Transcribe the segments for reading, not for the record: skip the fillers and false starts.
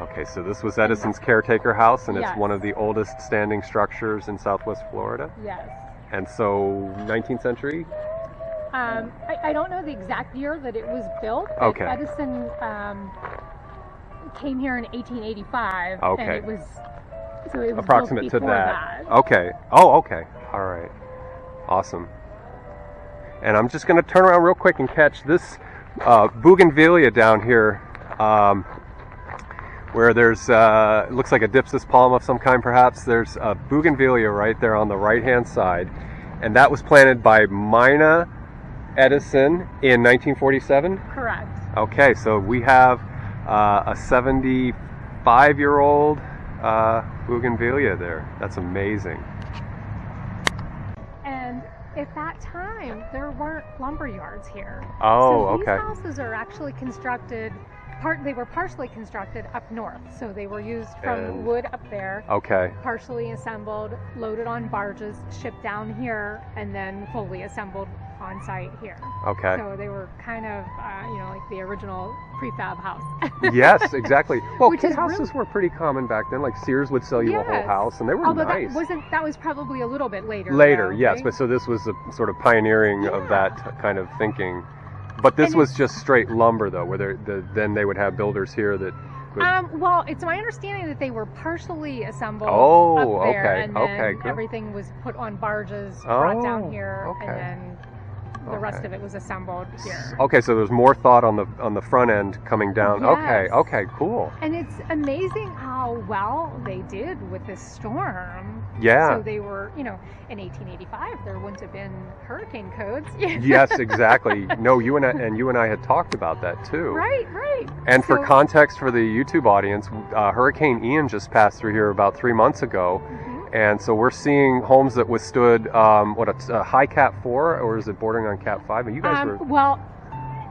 Okay, so this was Edison's caretaker house, and it's Yes. one of the oldest standing structures in Southwest Florida. Yes. And so, 19th century? I don't know the exact year that it was built. But Okay. Edison came here in 1885. Okay. And it was Approximate built to before that. Okay. Oh, okay. All right. Awesome. And I'm just going to turn around real quick and catch this bougainvillea down here, where there's it looks like a dipsis palm of some kind, perhaps. There's a bougainvillea right there on the right-hand side, and that was planted by Mina Edison in 1947. Correct. Okay, so we have a 75-year-old bougainvillea there. That's amazing. And at that time, there weren't lumber yards here. Oh, so these okay. houses are actually constructed. They were partially constructed up north, so they were used from And- wood up there, Okay. partially assembled, loaded on barges, shipped down here, and then fully assembled on site here. Okay. So they were kind of, like the original prefab house. Yes, exactly. Well, Which kit is houses were pretty common back then. Like Sears would sell you a whole Yes. house, and they were Although nice. that was probably a little bit later. Later, though, yes, right? but so this was a sort of pioneering of Yeah. that kind of thinking. But this And was just straight lumber, though, where then they would have builders here that could. Well, it's my understanding that they were partially assembled Oh, up there, okay, and then okay, good. everything was put on barges, brought down Oh, here, okay. and then the rest Okay. of it was assembled here. Okay, so there's more thought on the front end coming down. Yes. Okay, cool. And it's amazing how well they did with this storm. Yeah. So they were, in 1885, there wouldn't have been hurricane codes. Yes, exactly. No, you and I had talked about that too. Right. And for So- context for the YouTube audience, Hurricane Ian just passed through here about 3 months ago, and so we're seeing homes that withstood a high Cat 4, or is it bordering on Cat 5? And you guys were Well,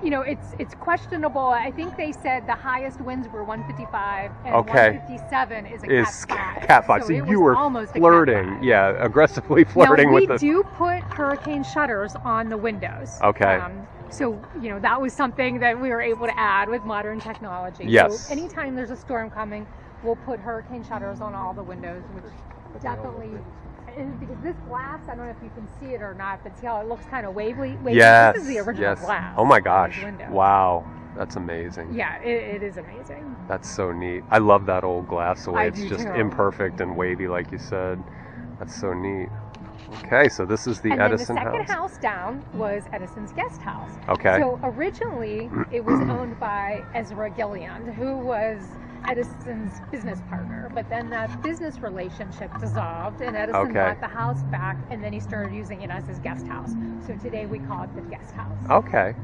it's questionable. I think they said the highest winds were 155, and Okay. 157 is a is Cat 5. Cat 5. So it you was were almost a Cat flirting, 5. yeah, aggressively flirting now, with we do put hurricane shutters on the windows. Okay. So, that was something that we were able to add with modern technology. Yes. So anytime there's a storm coming, we'll put hurricane shutters on all the windows, which definitely, because this glass, I don't know if you can see it or not, but see how it looks kind of wavy? Yes. This is the original Yes. glass. Oh my on these gosh. windows. Wow. That's amazing. Yeah, it is amazing. That's so neat. I love that old glass, the way I it's do just too. imperfect and wavy, like you said. That's so neat. Okay, so this is the And Edison then the second house. house down was Edison's guest house. Okay. So originally it was owned by Ezra Gilliland, who was Edison's business partner. But then that business relationship dissolved, and Edison Okay. bought the house back, and then he started using it as his guest house. So today we call it the guest house. Okay.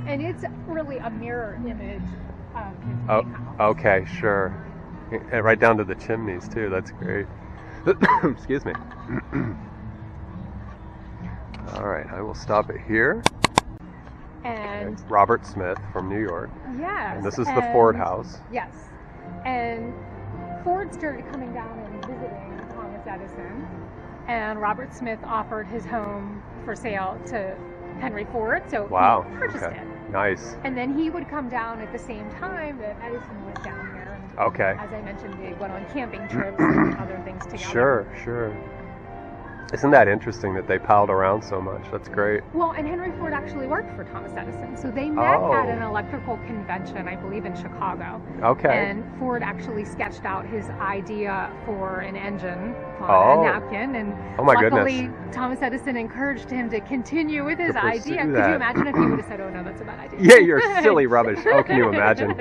And it's really a mirror image of his Oh, big house. okay, sure. And right down to the chimneys too. That's great. Excuse me. All right, I will stop it here. And Robert Smith from New York. yes. And this is the Ford house. Yes. And Ford started coming down and visiting Thomas Edison, and Robert Smith offered his home for sale to Henry Ford, so Wow. he purchased Okay. it. Nice. And then he would come down at the same time that Edison was down here. And Okay. as I mentioned, they went on camping trips and other things together. Sure. Isn't that interesting that they palled around so much? That's great. Well, and Henry Ford actually worked for Thomas Edison. So they met Oh. at an electrical convention, I believe, in Chicago. Okay. And Ford actually sketched out his idea for an engine on Oh. a napkin. And Oh my luckily, goodness. Thomas Edison encouraged him to continue with his To pursue idea. Could that. you imagine if he would have said, "Oh no, that's a bad idea"? Yeah, you're silly rubbish. Oh, can you imagine?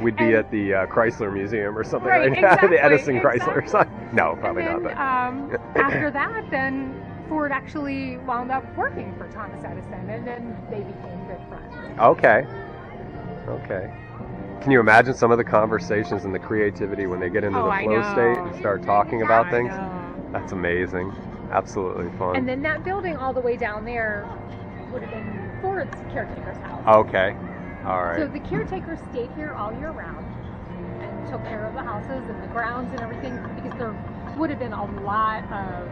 We'd be at the Chrysler Museum or something Right, like that. exactly, The Edison Chrysler. exactly. No, probably and not. then, But after that, then Ford actually wound up working for Thomas Edison, and then they became good friends. Okay. Can you imagine some of the conversations and the creativity when they get into Oh, the I flow know. state and start talking about I things? know. That's amazing. Absolutely fun. And then that building all the way down there would have been Ford's caretaker's house. Okay. All right. So the caretaker stayed here all year round and took care of the houses and the grounds and everything, because there would have been a lot of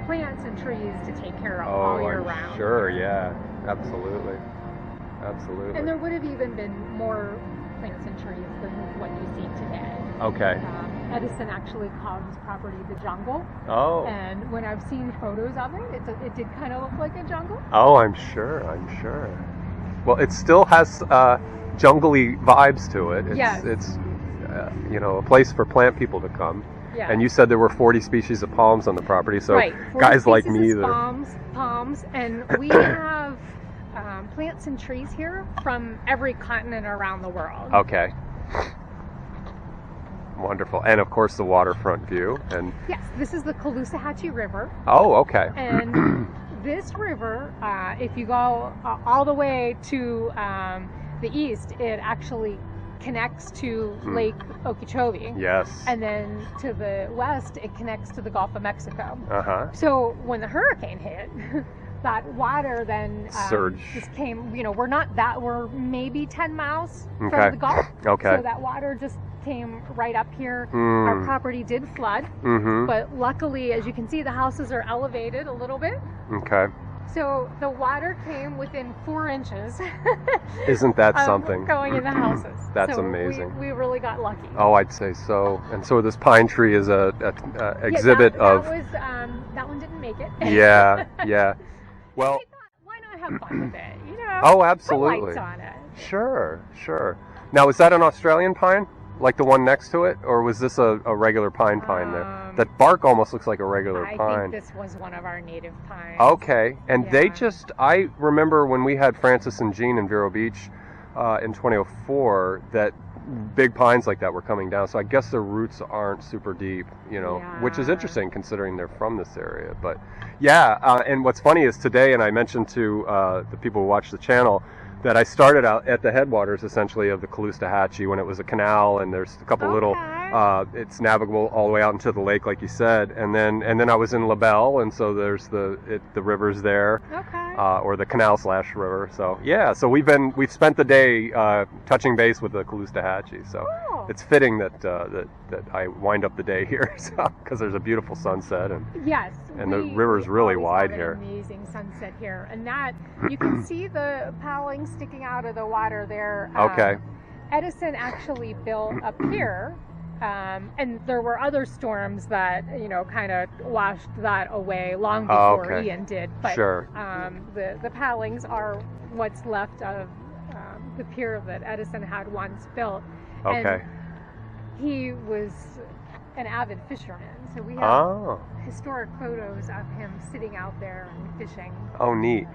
plants and trees to take care of all year I'm round. sure. Yeah. Absolutely. absolutely. And there would have even been more plants and trees than what you see today. Okay. Edison actually called his property the jungle. Oh. And when I've seen photos of it, it did kind of look like a jungle. Oh, I'm sure. Well, it still has jungly vibes to it. It's a place for plant people to come. Yeah. And you said there were 40 species of palms on the property, so right. guys like me, palms, and we have plants and trees here from every continent around the world. Okay. Wonderful. And of course the waterfront view. And yes, this is the Caloosahatchee River. Oh, okay. And this river, if you go all the way to the east, it actually connects to Lake Okeechobee. Yes. And then to the west, it connects to the Gulf of Mexico. Uh-huh. So when the hurricane hit, that water then surge just came, we're maybe 10 miles okay. from the Gulf. Okay. So that water just came right up here. Our property did flood, but luckily, as you can see, the houses are elevated a little bit. Okay. So the water came within 4 inches. Isn't that something? Going in the houses. That's so amazing. We really got lucky. Oh, I'd say so. And so this pine tree is a exhibit of. That one didn't make it. Yeah. Well. Why not have fun with it? Oh, absolutely. Put lights on it. Sure. Now, is that an Australian pine? Like the one next to it, or was this a regular pine there? That bark almost looks like a regular pine. I think this was one of our native pines. Okay, and I remember when we had Francis and Jean in Vero Beach in 2004, that big pines like that were coming down, so I guess their roots aren't super deep, which is interesting considering they're from this area. But and what's funny is today, and I mentioned to the people who watch the channel, that I started out at the headwaters, essentially, of the Caloosahatchee when it was a canal, and there's a couple little, it's navigable all the way out into the lake, like you said, and then I was in LaBelle, and so there's the rivers there, or the canal/river. So so we've spent the day touching base with the Caloosahatchee. So it's fitting that I wind up the day here, because there's a beautiful sunset, and the river's really wide here. Amazing sunset here, and that you can see the palings sticking out of the water there. Okay. Edison actually built up here, and there were other storms that kind of washed that away long before Ian did. But the palings are what's left of the pier that Edison had once built. Okay. And he was an avid fisherman, so we have historic photos of him sitting out there and fishing. Oh, neat.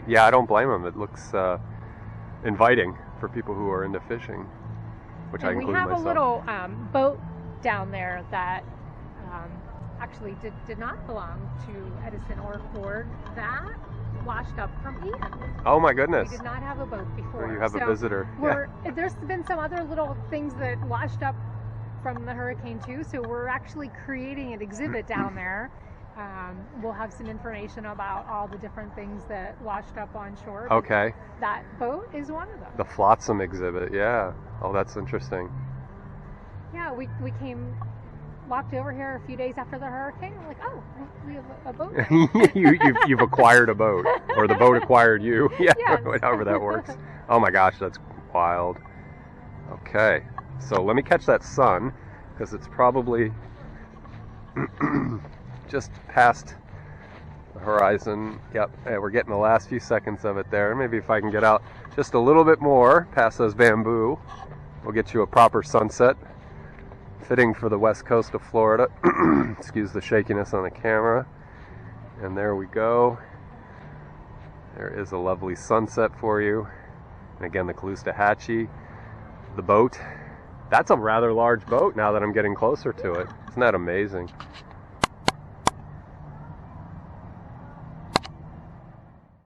Yeah, I don't blame him. It looks inviting for people who are into fishing, which I include myself. We have a little boat down there that actually did not belong to Edison or Ford. That washed up from Ian. Oh my goodness. We did not have a boat before. Oh, you have a visitor. There's been some other little things that washed up from the hurricane too, so we're actually creating an exhibit down there. We'll have some information about all the different things that washed up on shore. Okay. That boat is one of them. The flotsam exhibit, yeah. Oh, that's interesting. Yeah, we walked over here a few days after the hurricane. We're like, oh, we have a boat. You've acquired a boat, or the boat acquired you. Yeah, however that works. Oh my gosh, that's wild. Okay, so let me catch that sun, because it's probably just past the horizon. Yep, we're getting the last few seconds of it there. Maybe if I can get out just a little bit more past those bamboo, we'll get you a proper sunset, fitting for the west coast of Florida. Excuse the shakiness on the camera. And there we go. There is a lovely sunset for you. And again, the Caloosahatchee, the boat. That's a rather large boat now that I'm getting closer to it. Isn't that amazing?